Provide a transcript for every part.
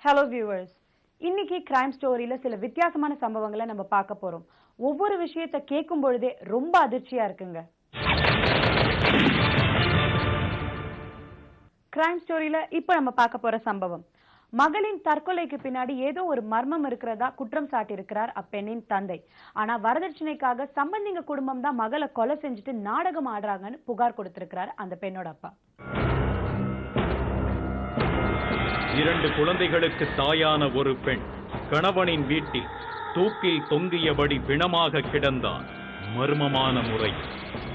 Hello viewers, இன்னைக்கு crime ஸ்டோரியில சில வித்தியாசமான சம்பவங்களை நம்ம பார்க்க போறோம். ஒவ்வொரு விஷயத்தை கேட்கும் பொழுதே ரொம்ப அதிர்ச்சியா இருக்குங்க. கிரைம் ஸ்டோரியில இப்ப நம்ம பார்க்க போற சம்பவம், மகளின் தற்கொலைக்கு பின்னாடி ஏதோ ஒரு மர்மம் இருக்கிறதா குற்றம் சாட்டியிருக்கிறார் அப்பெண்ணின் தந்தை. ஆனா வரதட்சணைக்காக சம்பந்திங்க குடும்பம் தான் மகளை கொலை செஞ்சுட்டு நாடகம் ஆடுறாங்கன்னு புகார் கொடுத்திருக்கிறார் அந்த பெண்ணோட அப்பா. 2 குழந்தைகளுக்கு தாயான ஒரு பெண் கணவனின் வீட்டில் தூக்கில் தொங்கியபடி பிணமாக கிடந்தார். மர்மமான முறை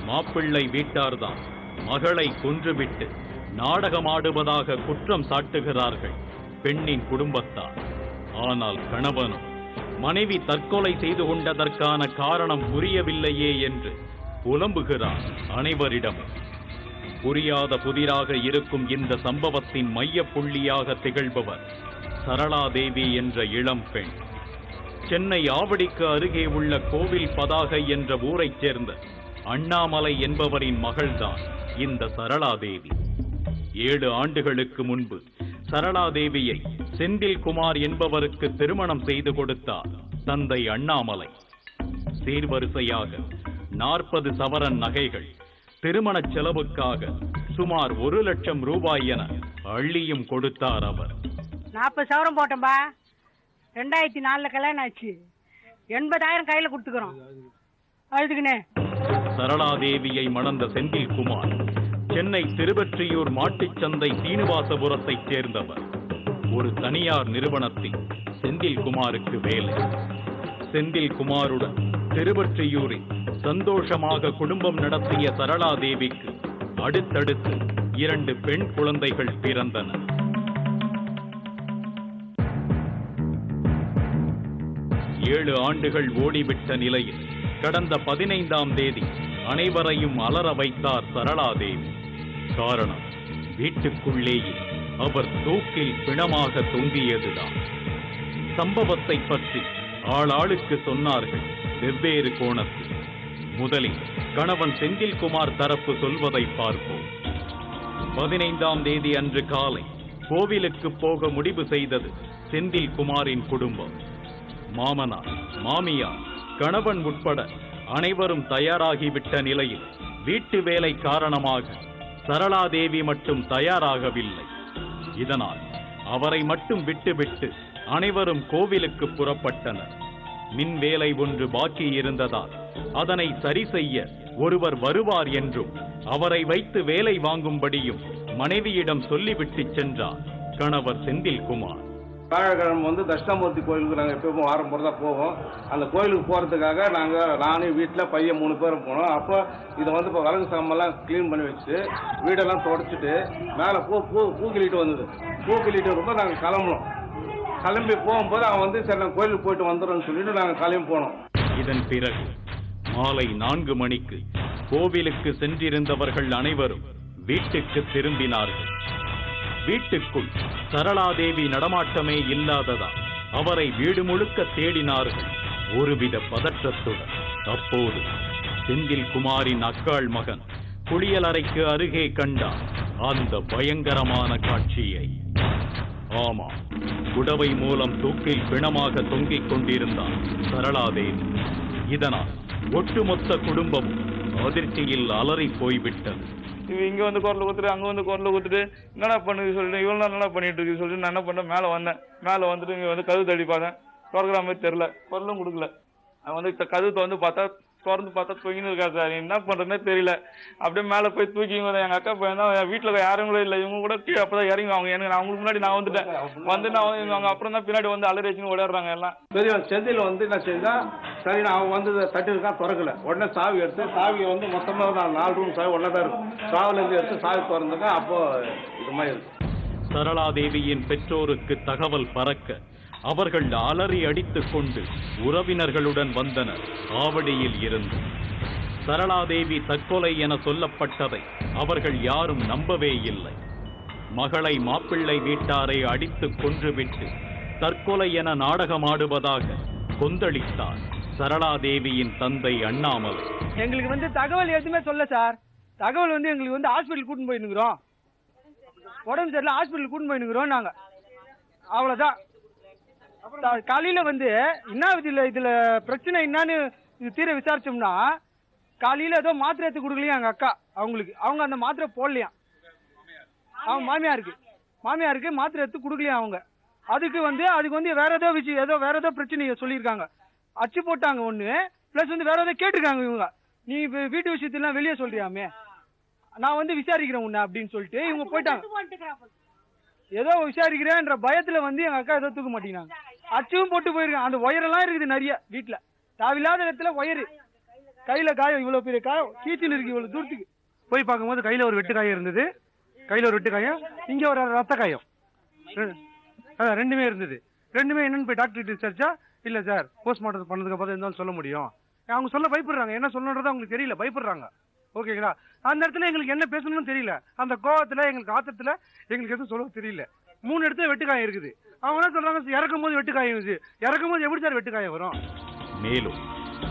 மாப்பிள்ளை வீட்டார்தான் மகளை கொன்றுவிட்டு நாடகமாடுவதாக குற்றம் சாட்டுகிறார்கள் பெண்ணின் குடும்பத்தார். ஆனால் கணவனும் மனைவி தற்கொலை செய்து கொண்டதற்கான காரணம் புரியவில்லையே என்று புலம்புகிறார் அனைவரிடம். புரியாத புதிராக இருக்கும் இந்த சம்பவத்தின் மைய புள்ளியாக திகழ்பவர் சரளாதேவி என்ற இளம் பெண். சென்னை ஆவடிக்கு அருகே உள்ள கோவில் பதாகை என்ற ஊரைச் சேர்ந்த அண்ணாமலை என்பவரின் மகள்தான் இந்த சரளாதேவி. 7 ஆண்டுகளுக்கு முன்பு சரளாதேவியை செந்தில்குமார் என்பவருக்கு திருமணம் செய்து கொடுத்தார் தந்தை அண்ணாமலை. சீர்வரிசையாக 40 சவரன் நகைகள், திருமண செலவுக்காக சுமார் 1 லட்சம் ரூபாய் என அள்ளியும் கொடுத்தார் அவர். 40 சவரம் போட்டோம்பா. 2004 கல்யாணம் ஆச்சு. 80,000 கையில கொடுத்துக்கிறோம். அழுதுக்குனே. சரளாதேவியை மணந்த செந்தில்குமார் சென்னை திருவெற்றியூர் மாட்டுச்சந்தை சீனிவாசபுரத்தைச் சேர்ந்தவர். ஒரு தனியார் நிறுவனத்தில் செந்தில்குமாருக்கு வேலை. செந்தில்குமாருடன் திருவெற்றியூரில் சந்தோஷமாக குடும்பம் நடத்திய சரளாதேவிக்கு அடுத்தடுத்து 2 பெண் குழந்தைகள் பிறந்தனர். 7 ஆண்டுகள் ஓடிவிட்ட நிலையில் கடந்த 15ஆம் தேதி அனைவரையும் அலற வைத்தார் சரளாதேவி. காரணம், வீட்டுக்குள்ளேயே அவர் தூக்கில் பிணமாக தொங்கியதுதான். சம்பவத்தை பற்றி ஆளாளுக்கு சொன்னார்கள் வெவ்வேறு கோணத்தில். முதலில் கணவன் செந்தில்குமார் தரப்பு சொல்வதை பார்ப்போம். 15ஆம் தேதி அன்று காலை கோவிலுக்கு போக முடிவு செய்தது செந்தில்குமாரின் குடும்பம். மாமனார், மாமியார், கணவன் உட்பட அனைவரும் தயாராகிவிட்ட நிலையில் வீட்டு வேலை காரணமாக சரளாதேவி மட்டும் தயாராகவில்லை. இதனால் அவரை மட்டும் விட்டுவிட்டு அனைவரும் கோவிலுக்கு புறப்பட்டனர். மின் வேலை ஒன்று பாக்கி இருந்ததால் அதனை சரி செய்ய ஒருவர் வருவார் என்றும் அவரை வைத்து வேலை வாங்கும்படியும் மனைவியிடம் சொல்லிவிட்டு சென்றார் கணவர் செந்தில்குமார். வியாழக்கிழமை தட்சிணாமூர்த்தி கோயிலுக்கு நாங்கள் எப்பவும் வாரம் போகிறதா போவோம். அந்த கோயிலுக்கு போகிறதுக்காக நானும் வீட்டில் பையன் 3 பேரும் போனோம். அப்போ இதை இப்போ விறகு சாமெல்லாம் க்ளீன் பண்ணி வச்சுட்டு வீடெல்லாம் தொடச்சிட்டு மேலே பூ கிள்ளிட்டு வந்தது. பூ கிள்ளிட்டு ரொம்ப நாங்கள் கிளம்புனோம். கிளம்பி போகும்போது அவன் சரி நாங்கள் கோயிலுக்கு போயிட்டு வந்துடுறோம்னு சொல்லிட்டு நாங்கள் கிளம்பி போனோம். இதன் பிறகு மாலை 4 மணிக்கு கோவிலுக்கு சென்றிருந்தவர்கள் அனைவரும் வீட்டுக்கு திரும்பினார்கள். வீட்டுக்குள் சரளாதேவி நடமாட்டமே இல்லாததால் அவரை வீடு முழுக்க தேடினார்கள் ஒருவித பதற்றத்துடன். அப்போது செந்தில்குமாரின் அக்காள் மகன் குளியலறைக்கு அருகே கண்டார் அந்த பயங்கரமான காட்சியை. ஆமா, குடவை மூலம் தூக்கில் பிணமாக தொங்கிக் கொண்டிருந்தார் சரளாதேவி. இதனால் ஒட்டுமொத்த குடும்பமும் அதிர்ச்சியில் அலறி போய்விட்டது. இங்க குரல் கொடுத்துட்டு அங்க குரல் கொடுத்துட்டு என்னடா பண்ணுது சொல்லிட்டு இவ்வளவு நாள் என்ன பண்ணிட்டு இருக்கு சொல்லிட்டு நான் என்ன பண்ணேன், மேல வந்தேன். மேல வந்துட்டு இங்க கதவு தள்ளி பார்த்தேன். திறக்கிற மாதிரி தெரியல, குரலும் கொடுக்கல. அவன் கதவு திறந்து பார்த்தா தூங்கின்னு இருக்கா சார். என்ன பண்றதுன்னே தெரியல. அப்படியே மேல போய் தூக்கி எங்க அக்கா பையன் தான் வீட்டுல யாரும் கூட இல்லை. இவங்க கூட கீழே அப்பதான் இறங்கி அவங்க எனக்கு அவங்களுக்கு முன்னாடி நான் வந்துட்டேன். அவங்க அப்புறம் தான் பின்னாடி அலரேச்சின்னு ஓடிடுறாங்க எல்லாம். பெரிய செந்தில் என்ன செய்தா சரி அவன் தட்டி இருக்கா, திறக்கல. உடனே சாவி எடுத்து சாவியை மொத்தமா 4 ரூம் சாவி ஒன்னா தான் இருக்கும். சாவில இருந்து எடுத்து சாவி திறந்துங்க. அப்போ இது மாதிரி இருக்கு. சரளாதேவியின் பெற்றோருக்கு தகவல் பறக்க அவர்கள் அலறி அடித்துக் கொண்டு உறவினர்களுடன் வந்தனர் ஆவடியில் இருந்து. சரளாதேவி தற்கொலை என சொல்லப்பட்டதை அவர்கள் யாரும் நம்பவே இல்லை. மகளை மாப்பிள்ளை வீட்டாரை அடித்துக் கொன்றுவிட்டு தற்கொலை என நாடகமாடுவதாக கொந்தளித்தார் சரளாதேவியின் தந்தை அண்ணாமலை. எங்களுக்கு தகவல் எதுவுமே சொல்ல சார். தகவல் எங்களுக்கு ஹாஸ்பிட்டல் கூட்டின்னு போயிருக்கிறோம். உடம்பு சரியில்லை, ஹாஸ்பிட்டல் கூட்டின்னு போயிருக்கிறோம். நாங்க அவ்வளவுதான். காலையில வந்து என்ன இதுல பிரச்சனை என்னன்னு இது தீர விசாரிச்சோம்னா, காலையில ஏதோ மாத்திரை எடுத்து கொடுக்கலையா எங்க அக்கா அவங்களுக்கு, அவங்க அந்த மாத்திரை போடலையா, அவங்க மாமியாருக்கு மாத்திரை எடுத்து கொடுக்கலையா அவங்க. அதுக்கு வந்து வேற ஏதோ விஷயம், வேற ஏதோ பிரச்சனையை சொல்லியிருக்காங்க, அச்சு போட்டாங்க ஒண்ணு, பிளஸ் வந்து வேற ஏதோ கேட்டிருக்காங்க இவங்க, நீ வீட்டு விஷயத்தெல்லாம் வெளியே சொல்றியாமே, நான் வந்து விசாரிக்கிறேன் உன்ன அப்படின்னு சொல்லிட்டு இவங்க போயிட்டாங்க. ஏதோ விசாரிக்கிறேன்ற பயத்துல வந்து எங்க அக்கா ஏதோ தூக்க மாட்டேங்கிறாங்க, அச்சும் போட்டு போயிருக்காங்க. அந்த ஒயரெல்லாம் இருக்குது நிறைய வீட்டுல, தேவையில்லாத இடத்துல ஒயரு, கையில காயம், இவ்வளவு பெரிய காயம் கீச்சில் இருக்கு, இவ்வளவு தூரத்துக்கு போய் பார்க்கும்போது கையில ஒரு வெட்டு காயம் இருந்தது, கையில ஒரு வெட்டு காயம், இங்க ஒரு ரத்த காயம், ரெண்டுமே இருந்தது. ரெண்டுமே என்னன்னு போய் டாக்டர் விசாரிச்சா, இல்ல சார் போஸ்ட்மார்ட்டம் பண்ணதுக்கு அப்புறம் இருந்தாலும் சொல்ல முடியும். அவங்க சொல்ல பயப்படுறாங்க, என்ன சொல்லணுன்றது அவங்களுக்கு தெரியல, பயப்படுறாங்க. ஓகேங்களா, அந்த இடத்துல எங்களுக்கு என்ன பேசணும்னு தெரியல, அந்த கோவத்துல எங்களுக்கு ஆத்திரத்துல எங்களுக்கு எதுவும் சொல்ல தெரியல. 3 இடத்துல வெட்டுக்காயம் இருக்குது. அவங்க என்ன சொல்றாங்க, இறக்கும் போது வெட்டுக்காயம் இருக்குது, இறக்கும் போது எப்படி சார் வெட்டுக்காயம் வரும்? மேலும்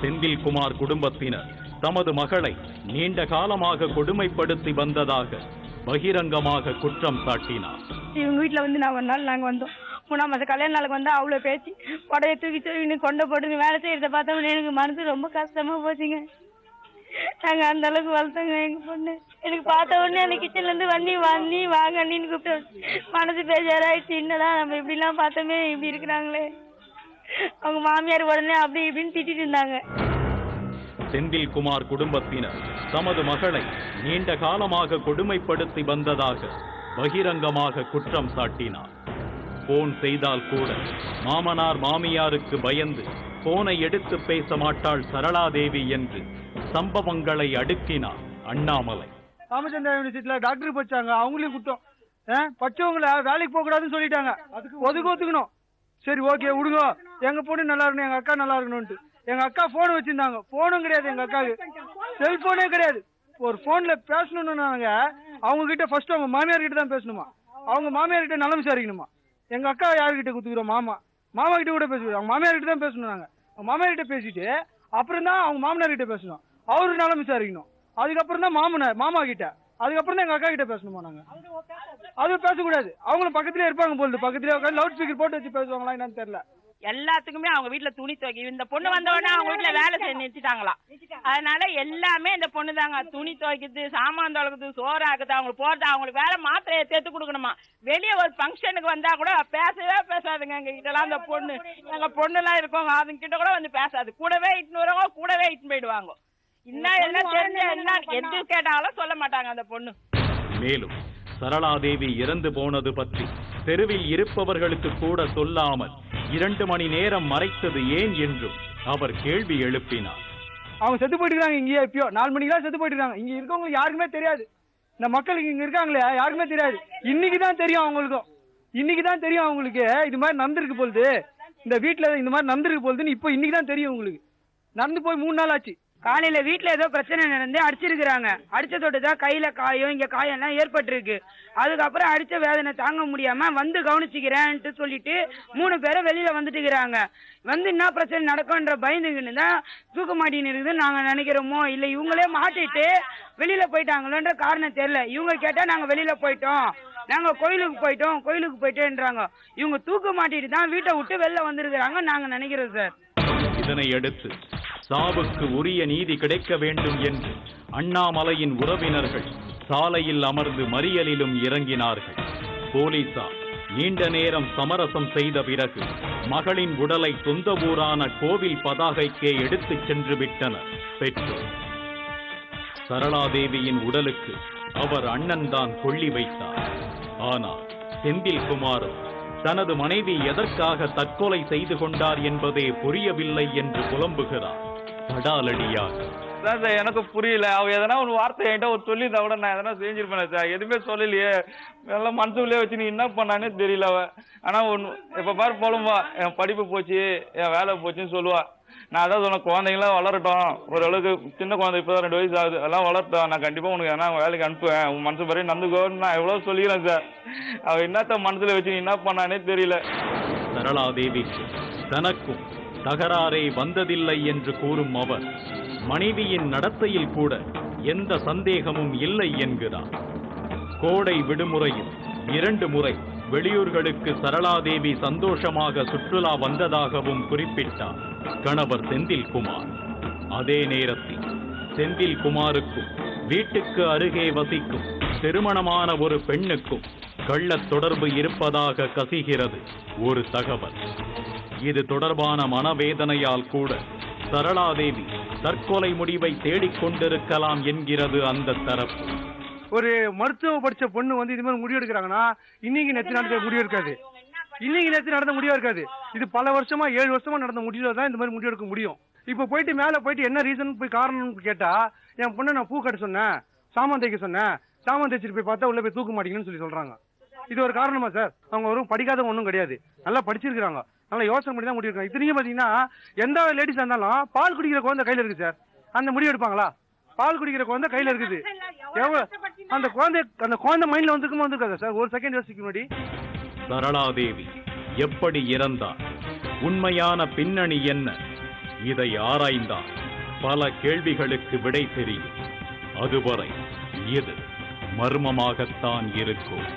செந்தில்குமார் குடும்பத்தினர் தமது மகளை நீண்ட காலமாக கொடுமைப்படுத்தி வந்ததாக பகிரங்கமாக குற்றம் சாட்டினார். இவங்க வீட்டுல வந்து நான் ஒரு நாள் நாங்க வந்தோம், 3ஆம் மாசம் கல்யாண நாளுக்கு வந்தா அவ்வளவு பேச்சு, உடைய தூக்கி தூக்கி கொண்ட போட்டு வேலை செய்யறத பார்த்தோம்னா எனக்கு மனசு ரொம்ப கஷ்டமா போச்சுங்க. நாங்க அந்த அளவுக்கு வளர்த்தோங்க எங்க பொண்ணு. எனக்கு பார்த்த உடனே அந்த கிச்சன்ல இருந்து வண்டி வாங்க அண்ணின்னு கூப்பிட்டு மனசு பேஜாராயிடுச்சு, என்னதான் நம்ம இப்படி எல்லாம் பார்த்தோமே, இப்படி இருக்கிறாங்களே. அவங்க மாமியார் உடனே அப்படி இப்படின்னு திட்டிட்டு இருந்தாங்க. செந்தில்குமார் குடும்பத்தினர் தமது மகளை நீண்ட காலமாக கொடுமைப்படுத்தி வந்ததாக பகிரங்கமாக குற்றம் சாட்டினார். போன் செய்தால் கூட மாமனார் மாமியாருக்கு பயந்து போனை எடுத்து பேச மாட்டாள் சரளாதேவி என்று சம்பவங்களை அடுக்கினார் அண்ணாமலை. ராமச்சந்திரா யூனிவர்சிட்டியில டாக்டர் படிச்சாங்க, அவங்களையும் குற்றம், படிச்சவங்கள வேலைக்கு போக கூடாதுன்னு சொல்லிட்டாங்க, ஒதுக்கணும். சரி ஓகே விடுங்க, எங்க பொண்ணு நல்லா இருக்கணும், எங்க அக்கா நல்லா இருக்கணும்ட்டு எங்க அக்கா போன் வச்சிருந்தாங்க, போனும் கிடையாது எங்க அக்காவுக்கு, செல்போனே கிடையாது. ஒரு போன்ல பேசணும்னாங்க அவங்க கிட்ட ஃபர்ஸ்ட் அவங்க மாமியார் கிட்ட தான் பேசணுமா, அவங்க மாமியார் கிட்ட நலம் விசாரிக்கணுமா. எங்க அக்கா யாருக்கிட்ட குத்துக்கிறோம், மாமா கிட்ட கூட பேசுவோம், அவங்க மாமியார் கிட்ட தான் பேசணும். நாங்க அவங்க மாமியார் கிட்ட பேசிட்டு அப்புறம் தான் அவங்க மாமனார் கிட்ட பேசணும், அவரு நலம் விசாரிக்கணும். அதுக்கப்புறம் தான் மாமா கிட்ட, அதுக்கப்புறம் தான் எங்க அக்கா கிட்ட பேசணுமா. நாங்க அது பேசக்கூடாது, அவங்களும் பக்கத்திலே இருப்பாங்க போல, பக்கத்திலே உட்காந்து லவுட் ஸ்பீக்கர் போட்டு வச்சு பேசுவாங்களா என்னன்னு தெரியல. எல்லாத்துக்குமே அவங்க வீட்டுல துணி துவைக்கி, இந்த பொண்ணு வந்த உடனே அவங்க வீட்டுல வேலை செய்ய நிறுத்திட்டாங்களாம். அதனால எல்லாமே இந்த பொண்ணு தாங்க, துணி துவைக்குது, சாமான் துவைக்குது, சோறு ஆக்குது, அவங்களுக்கு போறது, அவங்களுக்கு வேலை மாத்திரையை சேர்த்து கொடுக்கணுமா. வெளியே ஒரு ஃபங்க்ஷனுக்கு வந்தா கூட பேசாதுங்க எங்க கிட்ட எல்லாம். அந்த பொண்ணு எங்க பொண்ணு எல்லாம் இருக்கவங்க அதுங்க கிட்ட கூட வந்து பேசாது, கூடவே இட்டுன்னு வருவாங்க, கூடவே இட்டுன்னு போயிடுவாங்க. இன்னும் எல்லாம் தெரிஞ்ச என்ன எது கேட்டாலும் சொல்ல மாட்டாங்க அந்த பொண்ணு. மேலும் சரளாதேவி இறந்து போனது பற்றி தெருவில் இருப்பவர்களுக்கு கூட சொல்லாமல் 2 மணி நேரம் மறைத்தது ஏன் என்றும் அவர் கேள்வி எழுப்பினார். அவங்க செத்து போயிட்டு இருக்காங்க, இங்கேயே எப்பயோ 4 மணிக்கெல்லாம் செத்து போயிட்டு இருக்காங்க. இங்க இருக்கவங்களுக்கு யாருக்குமே தெரியாது, இந்த மக்களுக்கு இங்க இருக்காங்களே யாருக்குமே தெரியாது. இன்னைக்கு தான் தெரியும் அவங்களுக்கும், இன்னைக்கு தான் தெரியும் அவங்களுக்கு இது மாதிரி நடந்திருக்கு போகுது, இந்த வீட்டுல இந்த மாதிரி நடந்திருக்கு போகுதுன்னு இப்போ இன்னைக்கு தான் தெரியும் உங்களுக்கு. நடந்து போய் 3 நாள் ஆச்சு. காலையில வீட்டுல ஏதோ பிரச்சனை நடந்து அடிச்சிருக்கிறாங்க, அடிச்சதோடு தான் கையில காயம், இங்க காயம் எல்லாம் ஏற்பட்டிருக்கு. அதுக்கப்புறம் அடிச்ச வேதனை தாங்க முடியாம வந்து கவனிச்சுக்கிறேன்ட்டு சொல்லிட்டு 3 பேரும் வெளியில வந்துட்டுக்கிறாங்க. வந்து என்ன பிரச்சனை நடக்கும்ன்ற பயந்துக்கின்னு தான் தூக்க மாட்டின்னு இருக்குதுன்னு நாங்க நினைக்கிறோமோ, இல்ல இவங்களே மாட்டிட்டு வெளியில போயிட்டாங்களோன்ற காரணம் தெரியல. இவங்க கேட்டா நாங்க வெளியில போயிட்டோம், நாங்க கோயிலுக்கு போயிட்டோன்றாங்க. இவங்க தூக்க மாட்டிட்டு தான் வீட்டை விட்டு வெளில வந்திருக்கிறாங்க நாங்க நினைக்கிறோம் சார். இதனை அடுத்து சாவுக்கு உரிய நீதி கிடைக்க வேண்டும் என்று அண்ணாமலையின் உறவினர்கள் சாலையில் அமர்ந்து மறியலிலும் இறங்கினார்கள். போலீசார் நீண்ட நேரம் சமரசம் செய்த பிறகு மகளின் உடலை சொந்த ஊரான கோவில் பதாகைக்கே எடுத்துச் சென்று விட்டனர் பெற்றோர். சரளாதேவியின் உடலுக்கு அவர் அண்ணன் தான் கொள்ளி வைத்தார். ஆனால் செந்தில்குமார் தனது மனைவி எதற்காக தற்கொலை செய்து கொண்டார் என்பதே புரியவில்லை என்று புலம்புகிறார் தடாலடியாக. சார் எனக்கு புரியல, அவ எதனா ஒரு வார்த்தை என்கிட்ட ஒரு சொல்லியிருந்தா கூட நான் எதனா செஞ்சிருப்பேன் சார், எதுவுமே சொல்லலையே, எல்லாம் மனசுக்குள்ளே வச்சு நீ என்ன பண்ணானே தெரியல அவ. ஆனா ஒன்று எப்ப பாரு போலும்பா, என் படிப்பு போச்சு, என் வேலை போச்சுன்னு சொல்லுவா. நான் அதான் சொன்ன, குழந்தைங்களாம் வளரட்டும், ஓரளவுக்கு சின்ன குழந்தை இப்போதான் 2 வயசு ஆகுது, எல்லாம் வளரட்டும், நான் கண்டிப்பா உனக்கு எதனா வேலைக்கு அனுப்புவேன், உன் மனசு வரையும் நந்துக்கோன்னு நான் எவ்வளவு சொல்லிக்கிறேன் சார். அவ என்னத்த மனசுல வச்சு நீ என்ன பண்ணானே தெரியல. சரளாதேவிக்கு தனக்கும் தகராறே வந்ததில்லை என்று கூறும் அவர் மனைவியின் நடத்தையில் கூட எந்த சந்தேகமும் இல்லை என்கிறார். கோடை விடுமுறையில் 2 முறை வெளியூர்களுக்கு சரளாதேவி சந்தோஷமாக சுற்றுலா வந்ததாகவும் குறிப்பிட்டார் கணவர் செந்தில்குமார். அதே நேரத்தில் செந்தில்குமாருக்கும் வீட்டுக்கு அருகே வசிக்கும் திருமணமான ஒரு பெண்ணுக்கும் கள்ளத் தொடர்பு இருப்பதாக கசிகிறது ஒரு தகவல். இது தொடர்பான மனவேதனையால் கூட சரளாதேவி தற்கொலை முடிவை தேடிக்கொண்டிருக்கலாம் என்கிறது அந்த தரப்பு. ஒரு மருத்துவ படிச்ச பொண்ணு வந்து இது மாதிரி முடிவு எடுக்கிறாங்கன்னா இன்னைக்கு நேற்று நடந்த முடிவு இருக்காது. இன்னைக்கு நேற்று நடந்த முடிவா இருக்காது. இது பல வருஷமா 7 வருஷமா நடந்த முடிவுல தான் இந்த மாதிரி முடிவு எடுக்க முடியும். இப்ப போயிட்டு மேல போயிட்டு என்ன ரீசன் போய் காரணம்னு கேட்டா, என் பொண்ணை நான் பூ கட்ட சொன்னேன், சாமான் தைக்க சொன்னேன், சாமான் தைச்சிட்டு போய் பார்த்தா உள்ள போய் தூக்க மாட்டீங்கன்னு சொல்றாங்க. இது ஒரு காரணமா சார்? அவங்க ஒரு படிக்காதவங்க ஒன்றும் கிடையாது, நல்லா படிச்சிருக்காங்க, நல்லா யோசனை பண்ணி தான் முடிவு எடுக்காங்க. இத்தனையும் பாத்தீங்கன்னா எந்த லேடிஸா இருந்தாலும் பால் குடிக்கிற குழந்தை கையில இருக்கு சார், அந்த முடிவு எடுப்பாங்களா? பால் குடிக்கிற குழந்தை கையில இருக்குது. அந்த குழந்தை மைண்ட்ல வந்திருக்காது சார். ஒரு செகண்ட் யோசிக்க முன்னாடி சரளாதேவி எப்படி இறந்தார், உண்மையான பின்னணி என்ன, இதை ஆராய்ந்தால் பல கேள்விகளுக்கு விடை தெரியும். அதுவரை இது மர்மமாகத்தான் இருக்கும்.